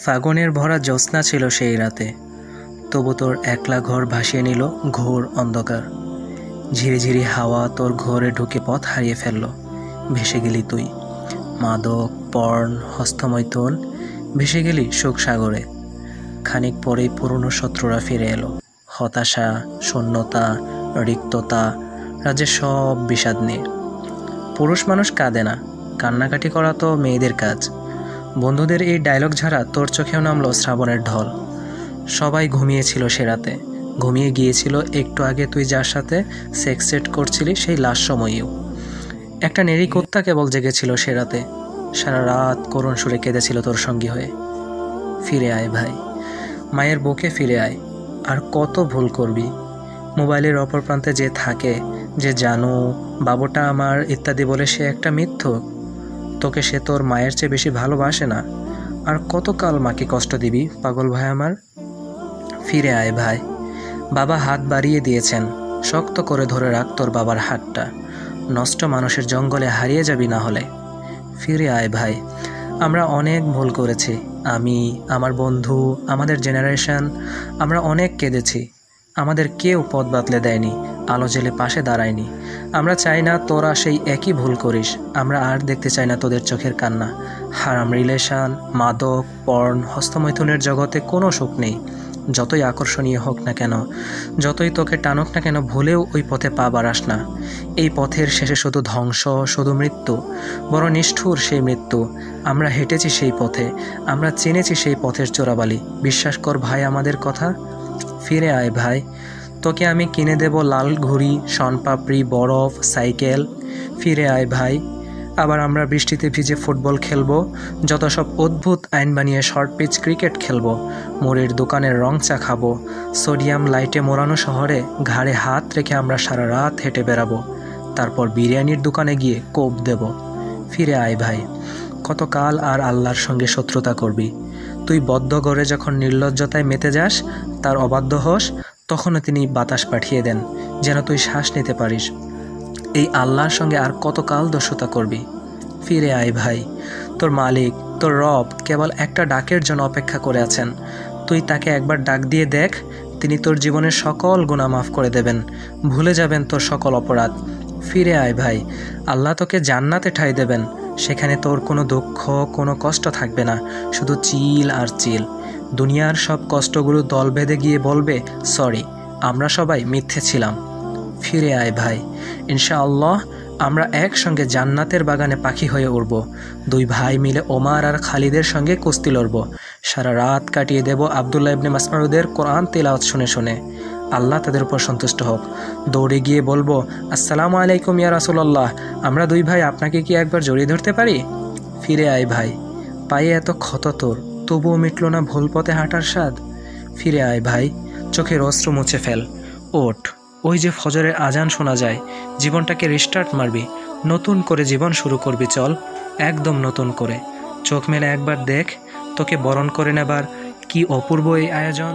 ফাগুনের ভরা জ্যোৎস্না ছিল সেই রাতে, তবু তোর একলা ঘর ভাসিয়ে নিল ঘোর অন্ধকার। ঝিরিঝিরি হাওয়া তোর ঘরে ঢুকে পথ হারিয়ে ফেলল। ভেসে গেলি তুই, মাদক, পর্ন, হস্তমৈথুন, ভেসে গেলি শোক সাগরে। খানিক পরেই পুরনো শত্রুরা ফিরে এলো। হতাশা, শূন্যতা, রিক্ততা, রাজ্যের সব বিষাদ নিয়ে। পুরুষ মানুষ কাঁদে না, কান্নাকাটি করা তো মেয়েদের কাজ। বন্ধুদের এই ডায়লগ ছাড়া তোর চোখেও নামলো শ্রাবণের ঢল। সবাই ঘুমিয়েছিল সে রাতে, ঘুমিয়ে গিয়েছিল একটু আগে তুই যার সাথে সেক্স সেট করছিলি সেই লাস্ট সময়েও। একটা নেড়ি কুত্তা কেবল জেগেছিল সে রাতে, সারা রাত করুণ সুরে কেঁদেছিল তোর সঙ্গী হয়ে। ফিরে আয় ভাই, মায়ের বুকে ফিরে আয়। আর কত ভুল করবি? মোবাইলের অপর প্রান্তে যে থাকে, যে জানো বাবুটা আমার ইত্যাদি বলে, সে একটা মিথ্যুক। তোকে সে তোর মায়ের চেয়ে বেশি ভালোবাসে না। আর কতকাল মাকে কষ্ট দিবি পাগল ভাই আমার? ফিরে আয় ভাই, বাবা হাত বাড়িয়ে দিয়েছেন, শক্ত করে ধরে রাখ তোর বাবার হাতটা। নষ্ট মানুষের জঙ্গলে হারিয়ে যাবি না হলে। ফিরে আয় ভাই, আমরা অনেক ভুল করেছি। আমি, আমার বন্ধু, আমাদের জেনারেশন, আমরা অনেক কেঁদেছি। আমাদের কেউ পথ বাতলে দেয়নি, আলো জেলে পাশে দাঁড়ায়নি। আমরা চাই না তোরা সেই একই ভুল করিস। আমরা আর দেখতে চাই না তোদের চোখের কান্না। হারাম রিলেশন, মাদক, পর্ন, হস্তমৈথুনের জগতে কোনো সুখ নেই। যতই আকর্ষণীয় হোক না কেন, যতই তোকে টানুক না কেন, ভুলেও ওই পথে পা বাড়াস না। এই পথের শেষে শুধু ধ্বংস, শুধু মৃত্যু, বড় নিষ্ঠুর সেই মৃত্যু। আমরা হেঁটেছি সেই পথে, আমরা চিনেছি সেই পথের চোরাবালি। বিশ্বাস কর ভাই আমাদের কথা। ফিরে আয় ভাই, তোকে আমি কিনে দেব লাল ঘুড়ি, শনপাপড়ি, বরফ, সাইকেল। ফিরে আয় ভাই, আবার আমরা বৃষ্টিতে ভিজে ফুটবল খেলবো, যত সব অদ্ভুত আইন বানিয়ে শর্ট পিচ ক্রিকেট খেলবো, মুড়ির দোকানের রং চা খাবো, সোডিয়াম লাইটে মোড়ানো শহরে ঘাড়ে হাত রেখে আমরা সারা রাত হেঁটে বেড়াবো, তারপর বিরিয়ানির দোকানে গিয়ে কোপ দেব। ফিরে আয় ভাই, কতকাল আর আল্লাহর সঙ্গে শত্রুতা করবি? তুই বদ্ধ করে যখন নির্লজ্জতায় মেতে যাস, তার অবাধ্য হোস, তখনও তিনি বাতাস পাঠিয়ে দেন যেন তুই শ্বাস নিতে পারিস। এই আল্লাহর সঙ্গে আর কতকাল দস্যুতা করবি? ফিরে আয় ভাই, তোর মালিক, তোর রব কেবল একটা ডাকের জন্য অপেক্ষা করে আছেন। তুই তাকে একবার ডাক দিয়ে দেখ, তিনি তোর জীবনের সকল গুনাহ মাফ করে দেবেন, ভুলে যাবেন তোর সকল অপরাধ। ফিরে আয় ভাই, আল্লাহ তোকে জান্নাতে ঠাঁই দেবেন। সেখানে তোর কোনো দুঃখ, কোনো কষ্ট থাকবে না, শুধু চিল আর চিল। দুনিয়ার সব কষ্টগুলো দল বেঁধে গিয়ে বলবে, সরি, আমরা সবাই মিথ্যে ছিলাম। ফিরে আয় ভাই, ইনশাআল্লাহ আমরা একসঙ্গে জান্নাতের বাগানে পাখি হয়ে উড়ব। দুই ভাই মিলে ওমর আর খালিদের সঙ্গে কুস্তি লড়ব। সারা রাত কাটিয়ে দেব আব্দুল্লাহ ইবনে মাসউদের কোরআন তিলাওয়াত শুনে শুনে। আল্লাহ তাদের উপর সন্তুষ্ট হোক। দৌড়ে গিয়ে বলবো, আসসালামু আলাইকুম ইয়া রাসূলুল্লাহ, আমরা দুই ভাই আপনাকে কি একবার জড়িয়ে ধরতে পারি? ফিরে আয় ভাই, পায়ে এত ক্ষত তোর, তবুও মিটল না ভুল পথে হাঁটার স্বাদ। ফিরে আয় ভাই, চোখের অশ্রু মুছে ফেল। ওঠ, ওই যে ফজরের আজান শোনা যায়। জীবনটাকে রিস্টার্ট মারবি, নতুন করে জীবন শুরু করবি। চল, একদম নতুন করে। চোখ মেলে একবার দেখ, তোকে বরণ করে নেবার কি অপূর্ব এই আয়োজন।